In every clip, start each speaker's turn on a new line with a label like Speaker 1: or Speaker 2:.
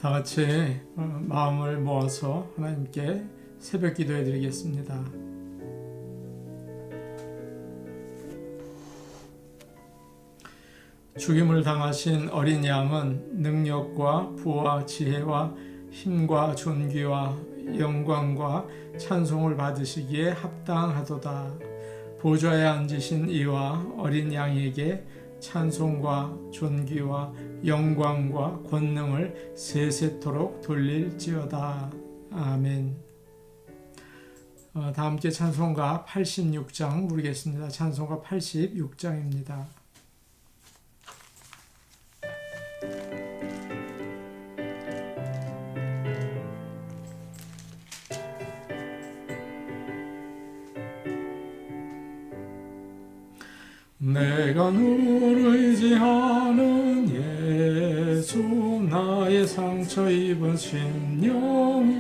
Speaker 1: 다 같이 마음을 모아서 하나님께 새벽 기도해 드리겠습니다. 죽임을 당하신 어린 양은 능력과 부와 지혜와 힘과 존귀와 영광과 찬송을 받으시기에 합당하도다. 보좌에 앉으신 이와 어린 양에게 찬송과 존귀와 영광과 권능을 세세토록 돌릴지어다. 아멘. 다 함께 찬송가 86장 부르겠습니다. 찬송가 86장입니다. 내가 너를 의지하는 예수, 나의 상처 입은 심령을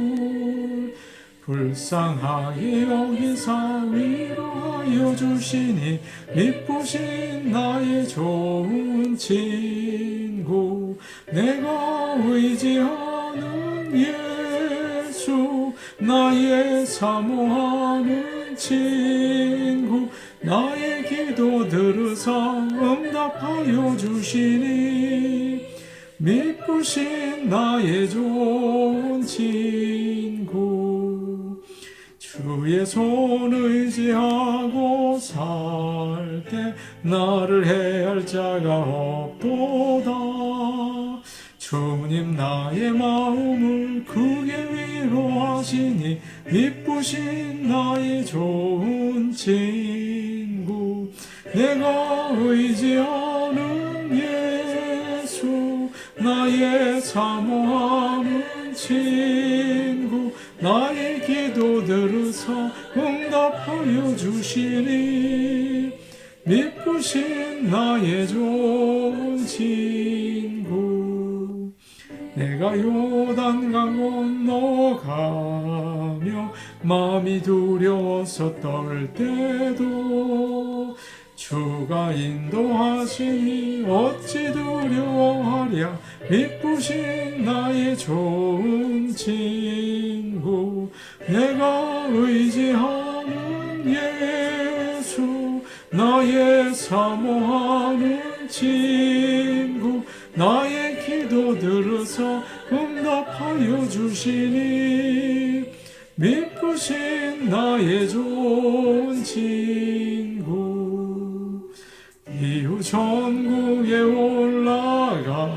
Speaker 1: 불쌍하게 여기사 위로하여 주시니 미쁘신 나의 좋은 친구. 내가 의지하는 예수, 나의 사모하는 친구. 나의 기도 들으사 응답하여 주시니 미쁘신 나의 좋은 친구. 주의 손 의지하고 살 때 나를 해할 자가 없도다. 주님 나의 마음을 크게 위로하시니 미쁘신 나의 좋은 친구. 내가 의지하는 예수, 나의 사모하는 친구. 나의 기도 들으사 응답하여 주시니 미쁘신 나의 좋은 친구. 내가 요단강 건너가며 마음이 두려워서 떨 때도 주가 인도하시니 어찌 두려워하랴. 미쁘신 나의 좋은 친구. 내가 의지하는 예수, 나의 사모하는 친구. 나의 기도 들으사 응답하여 주시니 미쁘신 나의 좋은 친구. 이후 전국에 올라가서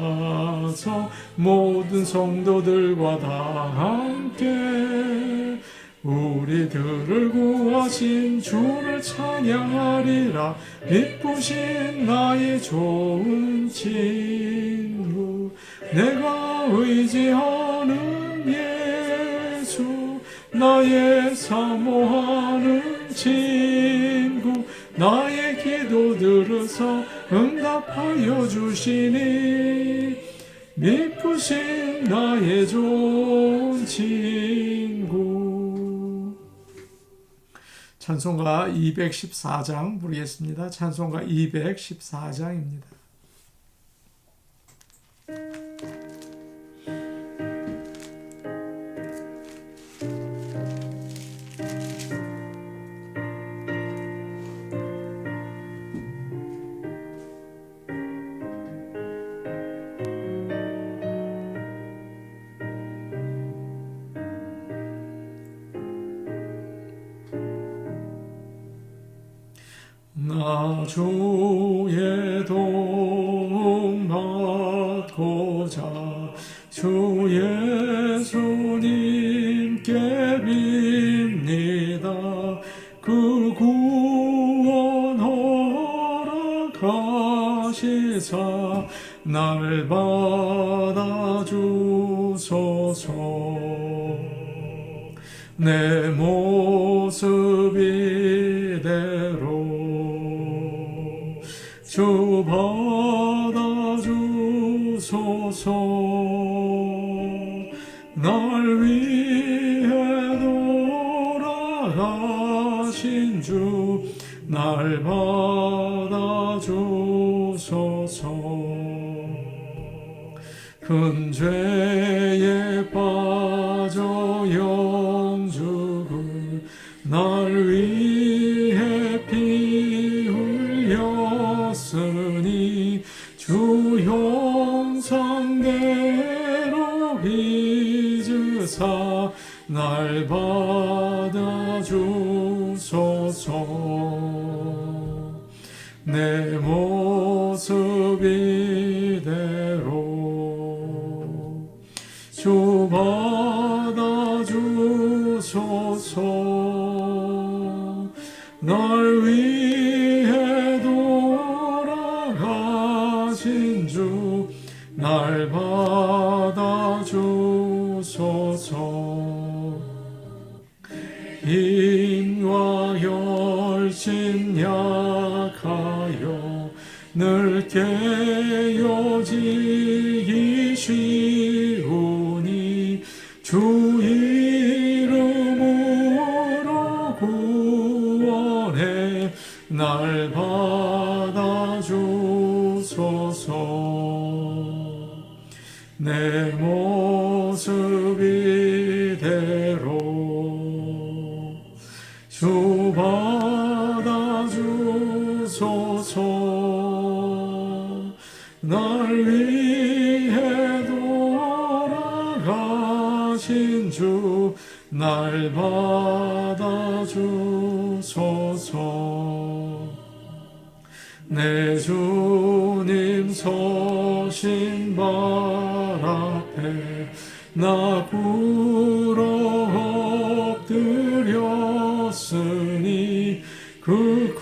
Speaker 1: 모든 성도들과 다 함께 우리들을 구하신 주를 찬양하리라. 미쁘신 나의 좋은 친구. 내가 의지하는 예수, 나의 사모하는 친구. 나의 기도 들으사 응답하여 주시니 미쁘신 나의 좋은 친구. 찬송가 214장 부르겠습니다. 찬송가 214장입니다. 나 주의 도움 받고자 주 예수님께 빕니다. 그 구원 허락하시사 날 받아주소서. 내 모습 이대로 주 받아주소서. 날 위해 돌아가신 주 날 받아주소서. 큰 죄에 빠져 영죽을 날 위해 피 흘렸으니 주 형상대로 빚으사 날 받아주소서. 내 모습 이대로 주 받아주소서. 날 위해 돌아가신 주 날 받아주소서. 힘과 혈신 약하여 늘 깨어지기 쉬우니 주 이름으로 구원해 날 받아주소서. 내 모습 이대로 주 받아주소서. 날 위해 돌아가신 주 날 받아주소서. 내 주님 서신 발 앞에 나 꿇어 엎드렸으니 그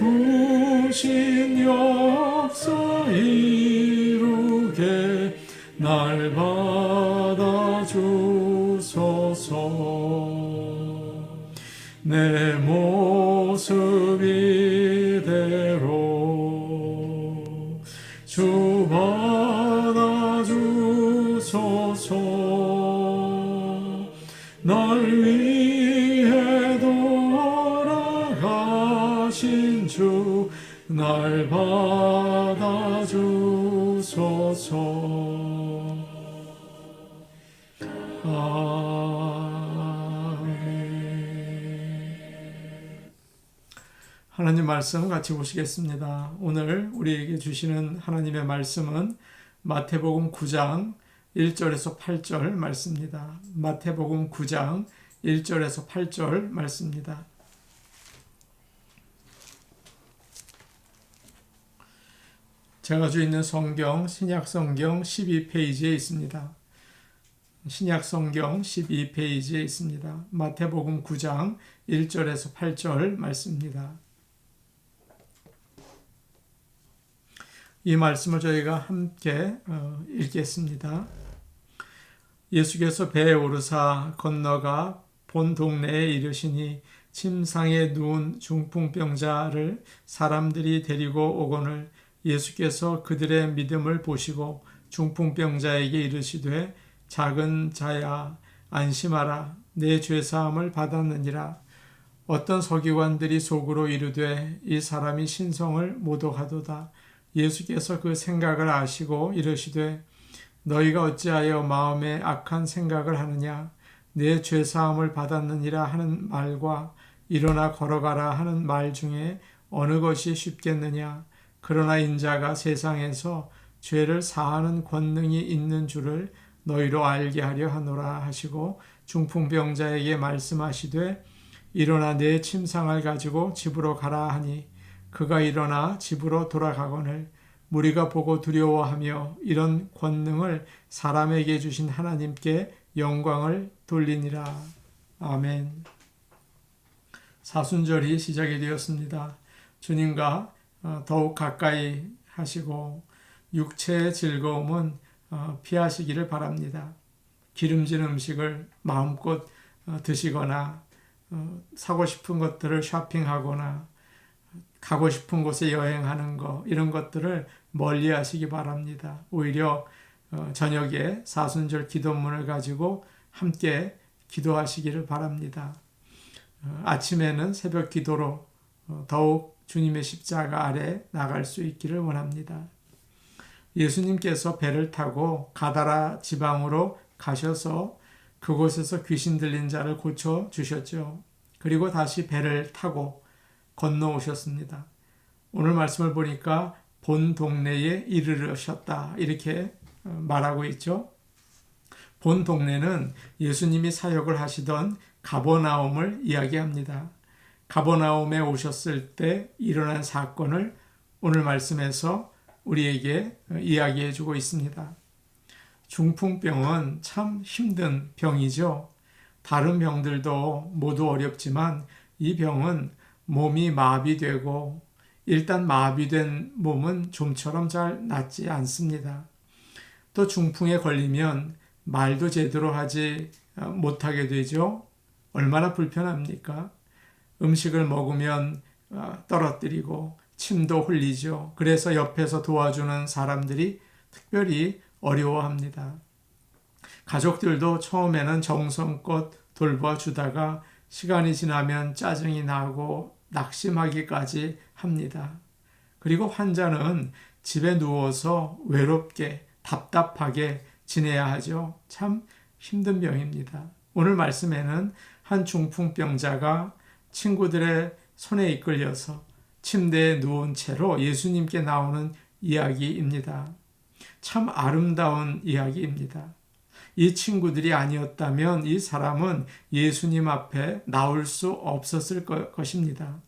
Speaker 1: 구신 역사 이루게 날 받아주소서. 내 모습 이대로 주 받아주소서. 날 위해 돌아가신 주 날 받아주소서. 하나님 말씀 같이 보시겠습니다. 오늘 우리에게 주시는 하나님의 말씀은 마태복음 9장 1절에서 8절 말씀입니다. 마태복음 9장 1절에서 8절 말씀입니다. 제가 가지고 있는 성경 신약성경 12페이지에 있습니다. 신약성경 12페이지에 있습니다. 마태복음 9장 1절에서 8절 말씀입니다. 이 말씀을 저희가 함께 읽겠습니다. 예수께서 배에 오르사 건너가 본 동네에 이르시니 침상에 누운 중풍병자를 사람들이 데리고 오거늘 예수께서 그들의 믿음을 보시고 중풍병자에게 이르시되 작은 자야 안심하라 내 죄사함을 받았느니라. 어떤 서기관들이 속으로 이르되 이 사람이 신성을 모독하도다. 예수께서 그 생각을 아시고 이르시되 너희가 어찌하여 마음에 악한 생각을 하느냐. 내 죄사함을 받았느니라 하는 말과 일어나 걸어가라 하는 말 중에 어느 것이 쉽겠느냐. 그러나 인자가 세상에서 죄를 사하는 권능이 있는 줄을 너희로 알게 하려 하노라 하시고 중풍병자에게 말씀하시되 일어나 내 침상을 가지고 집으로 가라 하니 그가 일어나 집으로 돌아가거늘 무리가 보고 두려워하며 이런 권능을 사람에게 주신 하나님께 영광을 돌리니라. 아멘. 사순절이 시작이 되었습니다. 주님과 더욱 가까이 하시고 육체의 즐거움은 피하시기를 바랍니다. 기름진 음식을 마음껏 드시거나 사고 싶은 것들을 쇼핑하거나 가고 싶은 곳에 여행하는 거 이런 것들을 멀리 하시기 바랍니다. 오히려 저녁에 사순절 기도문을 가지고 함께 기도하시기를 바랍니다. 아침에는 새벽 기도로 더욱 주님의 십자가 아래 나갈 수 있기를 원합니다. 예수님께서 배를 타고 가다라 지방으로 가셔서 그곳에서 귀신 들린 자를 고쳐 주셨죠. 그리고 다시 배를 타고 건너오셨습니다. 오늘 말씀을 보니까 본 동네에 이르르셨다 이렇게 말하고 있죠. 본 동네는 예수님이 사역을 하시던 가버나움을 이야기합니다. 가버나움에 오셨을 때 일어난 사건을 오늘 말씀에서 우리에게 이야기해 주고 있습니다. 중풍병은 참 힘든 병이죠. 다른 병들도 모두 어렵지만 이 병은 몸이 마비되고 일단 마비된 몸은 좀처럼 잘 낫지 않습니다. 또 중풍에 걸리면 말도 제대로 하지 못하게 되죠. 얼마나 불편합니까? 음식을 먹으면 떨어뜨리고 침도 흘리죠. 그래서 옆에서 도와주는 사람들이 특별히 어려워합니다. 가족들도 처음에는 정성껏 돌봐주다가 시간이 지나면 짜증이 나고 낙심하기까지 합니다. 그리고 환자는 집에 누워서 외롭게 답답하게 지내야 하죠. 참 힘든 병입니다. 오늘 말씀에는 한 중풍병자가 친구들의 손에 이끌려서 침대에 누운 채로 예수님께 나오는 이야기입니다. 참 아름다운 이야기입니다. 이 친구들이 아니었다면 이 사람은 예수님 앞에 나올 수 없었을 것입니다.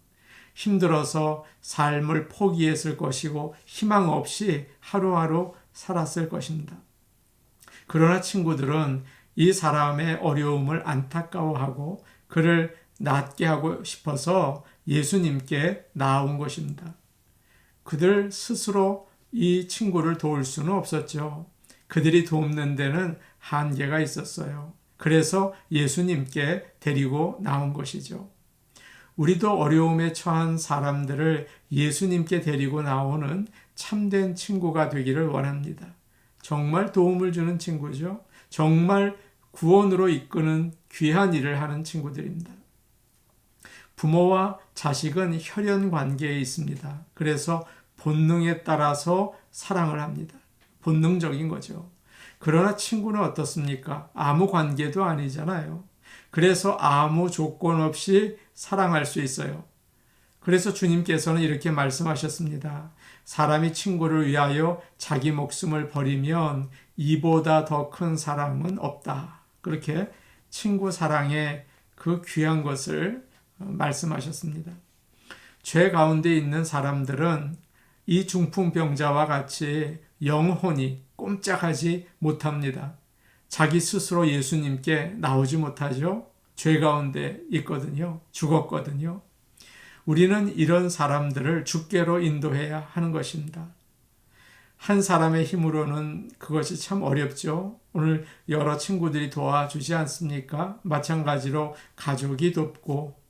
Speaker 1: 힘들어서 삶을 포기했을 것이고 희망 없이 하루하루 살았을 것입니다. 그러나 친구들은 이 사람의 어려움을 안타까워하고 그를 낫게 하고 싶어서 예수님께 나온 것입니다. 그들 스스로 이 친구를 도울 수는 없었죠. 그들이 돕는 데는 한계가 있었어요. 그래서 예수님께 데리고 나온 것이죠. 우리도 어려움에 처한 사람들을 예수님께 데리고 나오는 참된 친구가 되기를 원합니다. 정말 도움을 주는 친구죠. 정말 구원으로 이끄는 귀한 일을 하는 친구들입니다. 부모와 자식은 혈연 관계에 있습니다. 그래서 본능에 따라서 사랑을 합니다. 본능적인 거죠. 그러나 친구는 어떻습니까? 아무 관계도 아니잖아요. 그래서 아무 조건 없이 사랑할 수 있어요. 그래서 주님께서는 이렇게 말씀하셨습니다. 사람이 친구를 위하여 자기 목숨을 버리면 이보다 더 큰 사랑은 없다. 그렇게 친구 사랑의 그 귀한 것을 말씀하셨습니다. 죄 가운데 있는 사람들은 이 중풍병자와 같이 영혼이 꼼짝하지 못합니다. 자기 스스로 예수님께 나오지 못하죠. 죄 가운데 있거든요. 죽었거든요. 우리는 이런 사람들을 주께로 인도해야 하는 것입니다. 한 사람의 힘으로는 그것이 참 어렵죠. 오늘 여러 친구들이 도와주지 않습니까? 마찬가지로 가족이 돕고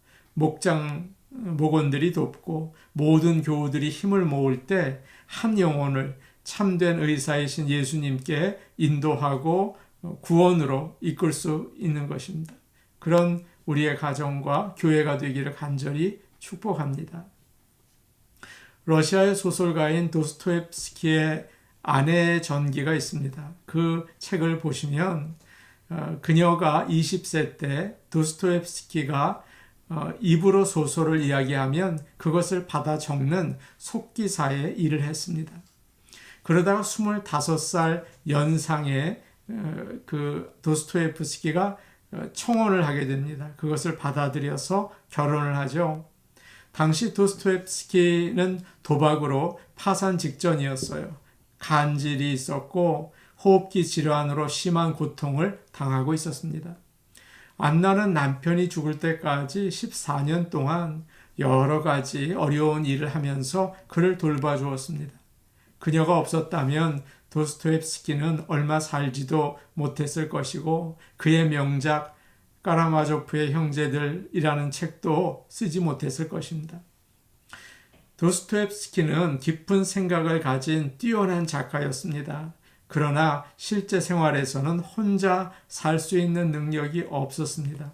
Speaker 1: 목원들이 돕고 모든 교우들이 힘을 모을 때 한 영혼을 참된 의사이신 예수님께 인도하고 구원으로 이끌 수 있는 것입니다. 그런 우리의 가정과 교회가 되기를 간절히 축복합니다. 러시아의 소설가인 도스토옙스키의 아내의 전기가 있습니다. 그 책을 보시면 그녀가 20세 때 도스토옙스키가 입으로 소설을 이야기하면 그것을 받아 적는 속기사의 일을 했습니다. 그러다가 25살 연상의 그 도스토옙스키가 청혼을 하게 됩니다. 그것을 받아들여서 결혼을 하죠. 당시 도스토옙스키는 도박으로 파산 직전이었어요. 간질이 있었고 호흡기 질환으로 심한 고통을 당하고 있었습니다. 안나는 남편이 죽을 때까지 14년 동안 여러 가지 어려운 일을 하면서 그를 돌봐주었습니다. 그녀가 없었다면 도스토옙스키는 얼마 살지도 못했을 것이고 그의 명작 까라마조프의 형제들이라는 책도 쓰지 못했을 것입니다. 도스토옙스키는 깊은 생각을 가진 뛰어난 작가였습니다. 그러나 실제 생활에서는 혼자 살 수 있는 능력이 없었습니다.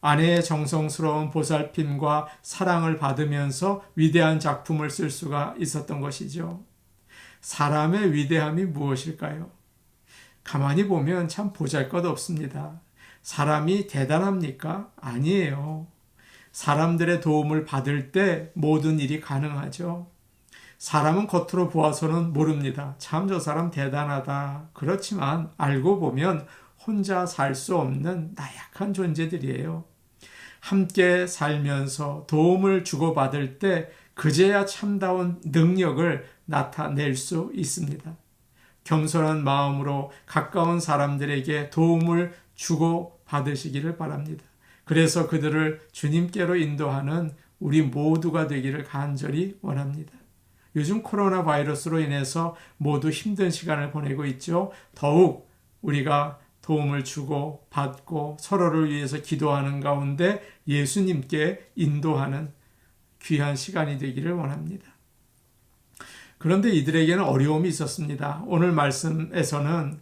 Speaker 1: 아내의 정성스러운 보살핌과 사랑을 받으면서 위대한 작품을 쓸 수가 있었던 것이죠. 사람의 위대함이 무엇일까요? 가만히 보면 참 보잘것없습니다. 사람이 대단합니까? 아니에요. 사람들의 도움을 받을 때 모든 일이 가능하죠. 사람은 겉으로 보아서는 모릅니다. 참 저 사람 대단하다. 그렇지만 알고 보면 혼자 살 수 없는 나약한 존재들이에요. 함께 살면서 도움을 주고받을 때 그제야 참다운 능력을 나타낼 수 있습니다. 겸손한 마음으로 가까운 사람들에게 도움을 주고받으시기를 바랍니다. 그래서 그들을 주님께로 인도하는 우리 모두가 되기를 간절히 원합니다. 요즘 코로나 바이러스로 인해서 모두 힘든 시간을 보내고 있죠. 더욱 우리가 도움을 주고 받고 서로를 위해서 기도하는 가운데 예수님께 인도하는 귀한 시간이 되기를 원합니다. 그런데 이들에게는 어려움이 있었습니다. 오늘 말씀에서는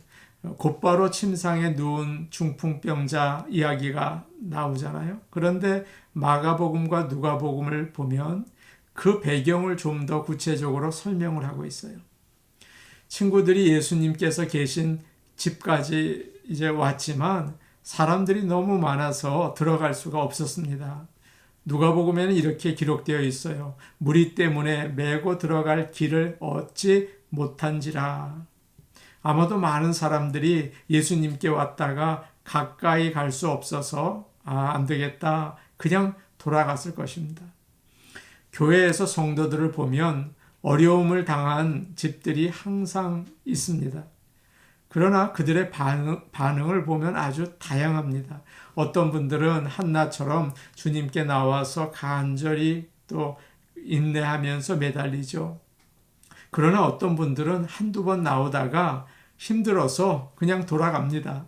Speaker 1: 곧바로 침상에 누운 중풍병자 이야기가 나오잖아요. 그런데 마가복음과 누가복음을 보면 그 배경을 좀 더 구체적으로 설명을 하고 있어요. 친구들이 예수님께서 계신 집까지 이제 왔지만 사람들이 너무 많아서 들어갈 수가 없었습니다. 누가복음에는 이렇게 기록되어 있어요. 무리 때문에 메고 들어갈 길을 얻지 못한지라. 아마도 많은 사람들이 예수님께 왔다가 가까이 갈 수 없어서 안 되겠다. 그냥 돌아갔을 것입니다. 교회에서 성도들을 보면 어려움을 당한 집들이 항상 있습니다. 그러나 그들의 반응을 보면 아주 다양합니다. 어떤 분들은 한나처럼 주님께 나와서 간절히 또 인내하면서 매달리죠. 그러나 어떤 분들은 한두 번 나오다가 힘들어서 그냥 돌아갑니다.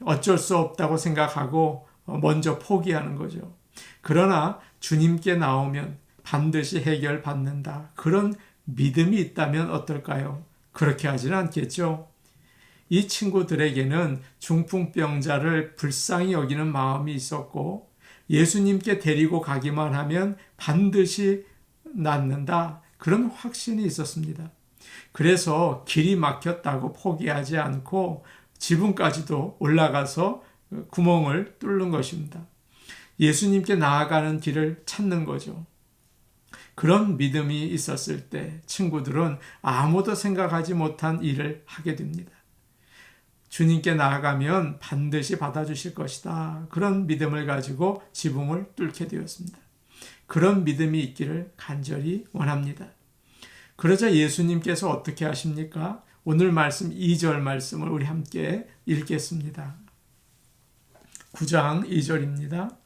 Speaker 1: 어쩔 수 없다고 생각하고 먼저 포기하는 거죠. 그러나 주님께 나오면 반드시 해결받는다. 그런 믿음이 있다면 어떨까요? 그렇게 하지는 않겠죠. 이 친구들에게는 중풍병자를 불쌍히 여기는 마음이 있었고 예수님께 데리고 가기만 하면 반드시 낫는다. 그런 확신이 있었습니다. 그래서 길이 막혔다고 포기하지 않고 지붕까지도 올라가서 구멍을 뚫는 것입니다. 예수님께 나아가는 길을 찾는 거죠. 그런 믿음이 있었을 때 친구들은 아무도 생각하지 못한 일을 하게 됩니다. 주님께 나아가면 반드시 받아주실 것이다. 그런 믿음을 가지고 지붕을 뚫게 되었습니다. 그런 믿음이 있기를 간절히 원합니다. 그러자 예수님께서 어떻게 하십니까? 오늘 말씀 2절 말씀을 우리 함께 읽겠습니다. 9장 2절입니다.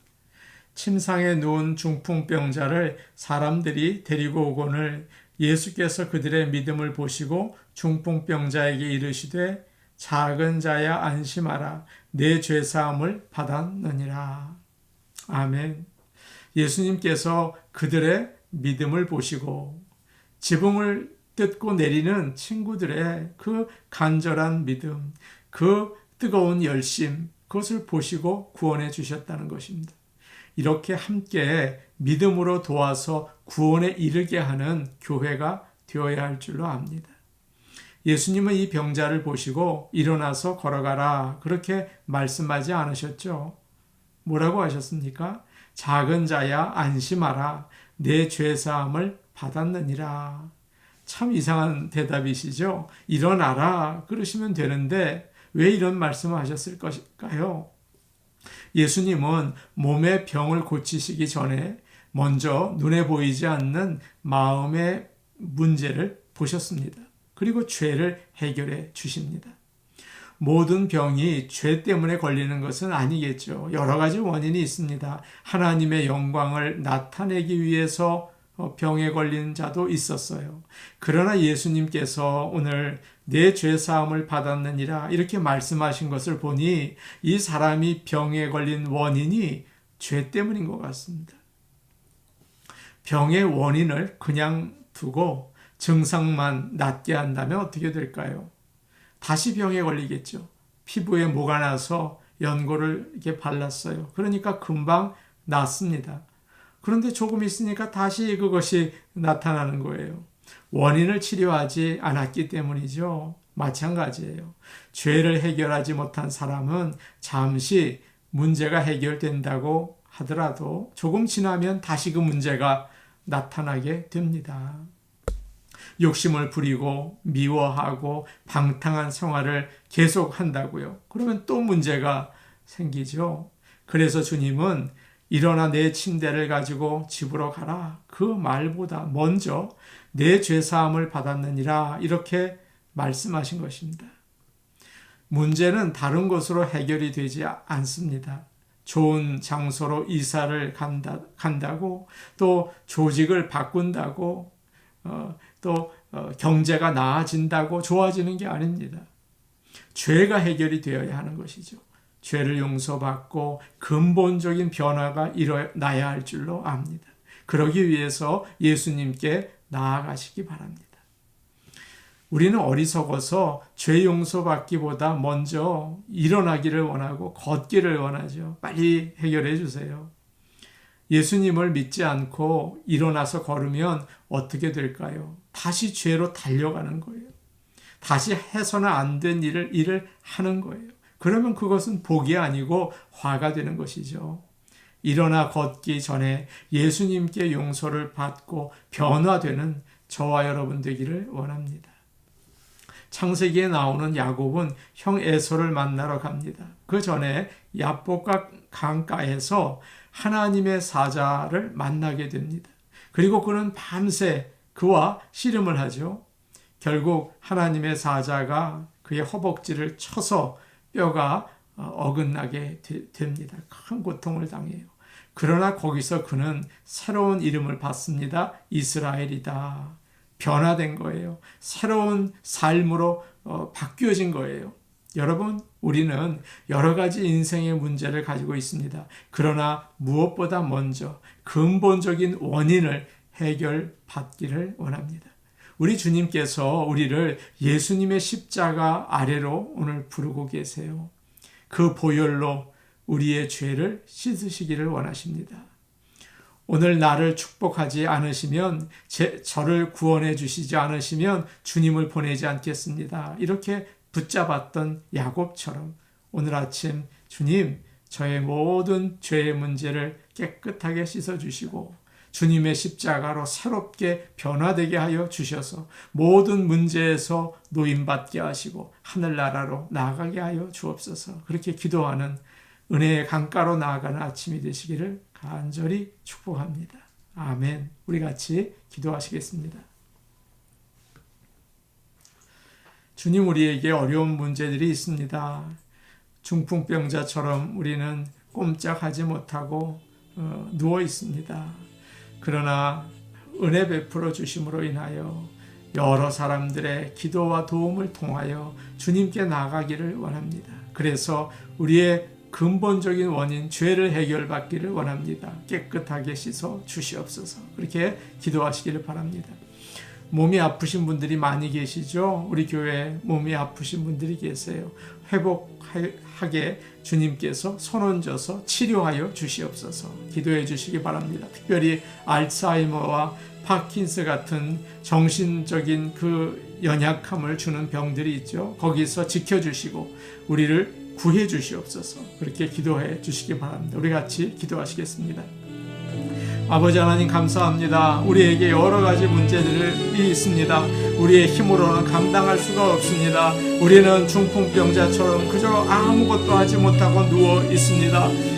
Speaker 1: 침상에 누운 중풍병자를 사람들이 데리고 오거늘 예수께서 그들의 믿음을 보시고 중풍병자에게 이르시되 작은 자야 안심하라 내 죄사함을 받았느니라. 아멘. 예수님께서 그들의 믿음을 보시고 지붕을 뜯고 내리는 친구들의 그 간절한 믿음, 그 뜨거운 열심, 그것을 보시고 구원해 주셨다는 것입니다. 이렇게 함께 믿음으로 도와서 구원에 이르게 하는 교회가 되어야 할 줄로 압니다. 예수님은 이 병자를 보시고 일어나서 걸어가라 그렇게 말씀하지 않으셨죠. 뭐라고 하셨습니까? 작은 자야 안심하라 내 죄사함을 받았느니라. 참 이상한 대답이시죠. 일어나라 그러시면 되는데 왜 이런 말씀을 하셨을 것일까요? 예수님은 몸의 병을 고치시기 전에 먼저 눈에 보이지 않는 마음의 문제를 보셨습니다. 그리고 죄를 해결해 주십니다. 모든 병이 죄 때문에 걸리는 것은 아니겠죠. 여러 가지 원인이 있습니다. 하나님의 영광을 나타내기 위해서 병에 걸린 자도 있었어요. 그러나 예수님께서 오늘 내 죄사함을 받았느니라 이렇게 말씀하신 것을 보니 이 사람이 병에 걸린 원인이 죄 때문인 것 같습니다. 병의 원인을 그냥 두고 증상만 낫게 한다면 어떻게 될까요? 다시 병에 걸리겠죠. 피부에 모가 나서 연고를 이렇게 발랐어요. 그러니까 금방 낫습니다. 그런데 조금 있으니까 다시 그것이 나타나는 거예요. 원인을 치료하지 않았기 때문이죠. 마찬가지예요. 죄를 해결하지 못한 사람은 잠시 문제가 해결된다고 하더라도 조금 지나면 다시 그 문제가 나타나게 됩니다. 욕심을 부리고 미워하고 방탕한 생활을 계속한다고요. 그러면 또 문제가 생기죠. 그래서 주님은 일어나 내 침대를 가지고 집으로 가라. 그 말보다 먼저 내 죄사함을 받았느니라 이렇게 말씀하신 것입니다. 문제는 다른 곳으로 해결이 되지 않습니다. 좋은 장소로 이사를 간다고 또 조직을 바꾼다고 또 경제가 나아진다고 좋아지는 게 아닙니다. 죄가 해결이 되어야 하는 것이죠. 죄를 용서받고 근본적인 변화가 일어나야 할 줄로 압니다. 그러기 위해서 예수님께 나아가시기 바랍니다. 우리는 어리석어서 죄 용서받기보다 먼저 일어나기를 원하고 걷기를 원하죠. 빨리 해결해 주세요. 예수님을 믿지 않고 일어나서 걸으면 어떻게 될까요? 다시 죄로 달려가는 거예요. 다시 해서는 안 된 일을 하는 거예요. 그러면 그것은 복이 아니고 화가 되는 것이죠. 일어나 걷기 전에 예수님께 용서를 받고 변화되는 저와 여러분 되기를 원합니다. 창세기에 나오는 야곱은 형 에서를 만나러 갑니다. 그 전에 야복강 강가에서 하나님의 사자를 만나게 됩니다. 그리고 그는 밤새 그와 씨름을 하죠. 결국 하나님의 사자가 그의 허벅지를 쳐서 뼈가 어긋나게 됩니다. 큰 고통을 당해요. 그러나 거기서 그는 새로운 이름을 받습니다. 이스라엘이다. 변화된 거예요. 새로운 삶으로 바뀌어진 거예요. 여러분, 우리는 여러 가지 인생의 문제를 가지고 있습니다. 그러나 무엇보다 먼저 근본적인 원인을 해결받기를 원합니다. 우리 주님께서 우리를 예수님의 십자가 아래로 오늘 부르고 계세요. 그 보혈로 우리의 죄를 씻으시기를 원하십니다. 오늘 나를 축복하지 않으시면 저를 구원해 주시지 않으시면 주님을 보내지 않겠습니다. 이렇게 붙잡았던 야곱처럼 오늘 아침 주님 저의 모든 죄의 문제를 깨끗하게 씻어주시고 주님의 십자가로 새롭게 변화되게 하여 주셔서 모든 문제에서 노임받게 하시고 하늘나라로 나아가게 하여 주옵소서. 그렇게 기도하는 은혜의 강가로 나아가는 아침이 되시기를 간절히 축복합니다. 아멘. 우리 같이 기도하시겠습니다. 주님, 우리에게 어려운 문제들이 있습니다. 중풍병자처럼 우리는 꼼짝하지 못하고 누워 있습니다. 그러나 은혜 베풀어 주심으로 인하여 여러 사람들의 기도와 도움을 통하여 주님께 나가기를 원합니다. 그래서 우리의 근본적인 원인, 죄를 해결받기를 원합니다. 깨끗하게 씻어 주시옵소서. 그렇게 기도하시기를 바랍니다. 몸이 아프신 분들이 많이 계시죠? 우리 교회에 몸이 아프신 분들이 계세요. 회복하게 주님께서 손 얹어서 치료하여 주시옵소서. 기도해 주시기 바랍니다. 특별히 알츠하이머와 파킨스 같은 정신적인 그 연약함을 주는 병들이 있죠. 거기서 지켜주시고 우리를 구해 주시옵소서. 그렇게 기도해 주시기 바랍니다. 우리 같이 기도하시겠습니다. 아버지 하나님 감사합니다. 우리에게 여러 가지 문제들이 있습니다. 우리의 힘으로는 감당할 수가 없습니다. 우리는 중풍병자처럼 그저 아무것도 하지 못하고 누워 있습니다.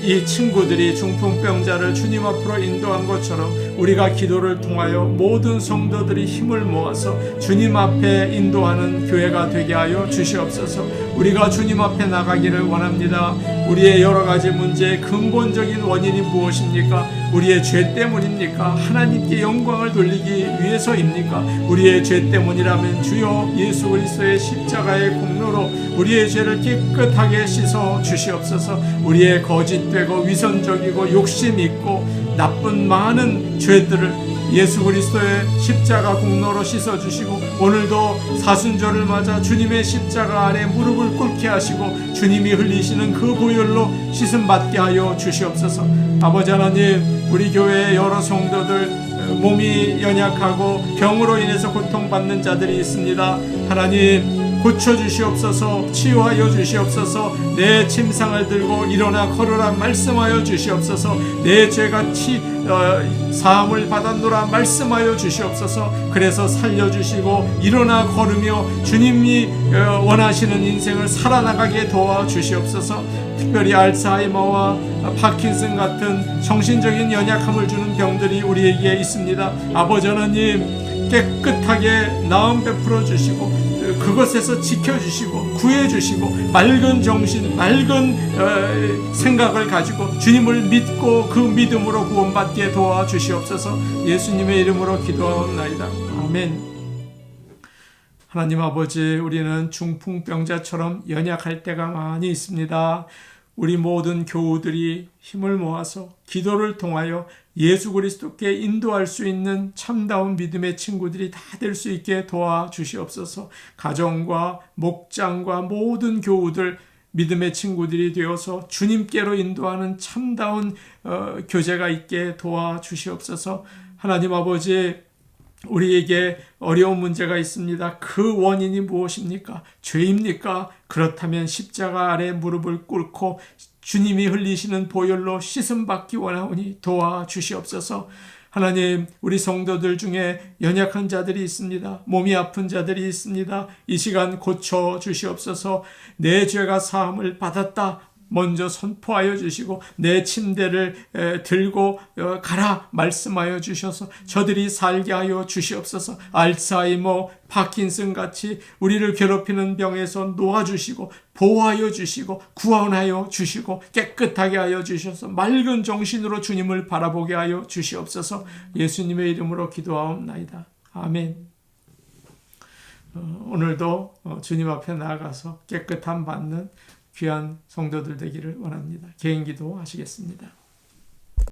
Speaker 1: 이 친구들이 중풍병자를 주님 앞으로 인도한 것처럼 우리가 기도를 통하여 모든 성도들이 힘을 모아서 주님 앞에 인도하는 교회가 되게 하여 주시옵소서. 우리가 주님 앞에 나가기를 원합니다. 우리의 여러 가지 문제의 근본적인 원인이 무엇입니까? 우리의 죄 때문입니까? 하나님께 영광을 돌리기 위해서입니까? 우리의 죄 때문이라면 주여 예수 그리스도의 십자가의 공로로 우리의 죄를 깨끗하게 씻어 주시옵소서. 우리의 거짓되고 위선적이고 욕심 있고 나쁜 많은 죄들을 예수 그리스도의 십자가 공로로 씻어주시고 오늘도 사순절을 맞아 주님의 십자가 아래 무릎을 꿇게 하시고 주님이 흘리시는 그 보혈로 씻음 받게 하여 주시옵소서. 아버지 하나님, 우리 교회의 여러 성도들 몸이 연약하고 병으로 인해서 고통받는 자들이 있습니다. 하나님 고쳐주시옵소서. 치유하여 주시옵소서. 내 침상을 들고 일어나 걸으라 말씀하여 주시옵소서. 내 죄가 사함을 받았노라 말씀하여 주시옵소서. 그래서 살려주시고 일어나 걸으며 주님이 원하시는 인생을 살아나가게 도와주시옵소서. 특별히 알츠하이머와 파킨슨 같은 정신적인 연약함을 주는 병들이 우리에게 있습니다. 아버지 하나님 깨끗하게 나음 베풀어 주시고 그것에서 지켜주시고 구해주시고 맑은 정신, 맑은 생각을 가지고 주님을 믿고 그 믿음으로 구원받게 도와주시옵소서. 예수님의 이름으로 기도하옵나이다. 아멘. 하나님 아버지, 우리는 중풍병자처럼 연약할 때가 많이 있습니다. 우리 모든 교우들이 힘을 모아서 기도를 통하여 예수 그리스도께 인도할 수 있는 참다운 믿음의 친구들이 다 될 수 있게 도와주시옵소서. 가정과 목장과 모든 교우들 믿음의 친구들이 되어서 주님께로 인도하는 참다운 교제가 있게 도와주시옵소서. 하나님 아버지, 우리에게 어려운 문제가 있습니다. 그 원인이 무엇입니까? 죄입니까? 그렇다면 십자가 아래 무릎을 꿇고 주님이 흘리시는 보혈로 씻음 받기 원하오니 도와주시옵소서. 하나님, 우리 성도들 중에 연약한 자들이 있습니다. 몸이 아픈 자들이 있습니다. 이 시간 고쳐 주시옵소서. 내 죄가 사함을 받았다 먼저 선포하여 주시고 내 침대를 들고 가라 말씀하여 주셔서 저들이 살게 하여 주시옵소서. 알츠하이머, 파킨슨 같이 우리를 괴롭히는 병에서 놓아주시고 보호하여 주시고 구원하여 주시고 깨끗하게 하여 주셔서 맑은 정신으로 주님을 바라보게 하여 주시옵소서. 예수님의 이름으로 기도하옵나이다. 아멘. 오늘도 주님 앞에 나아가서 깨끗함 받는 귀한 성도들 되기를 원합니다. 개인기도 하시겠습니다.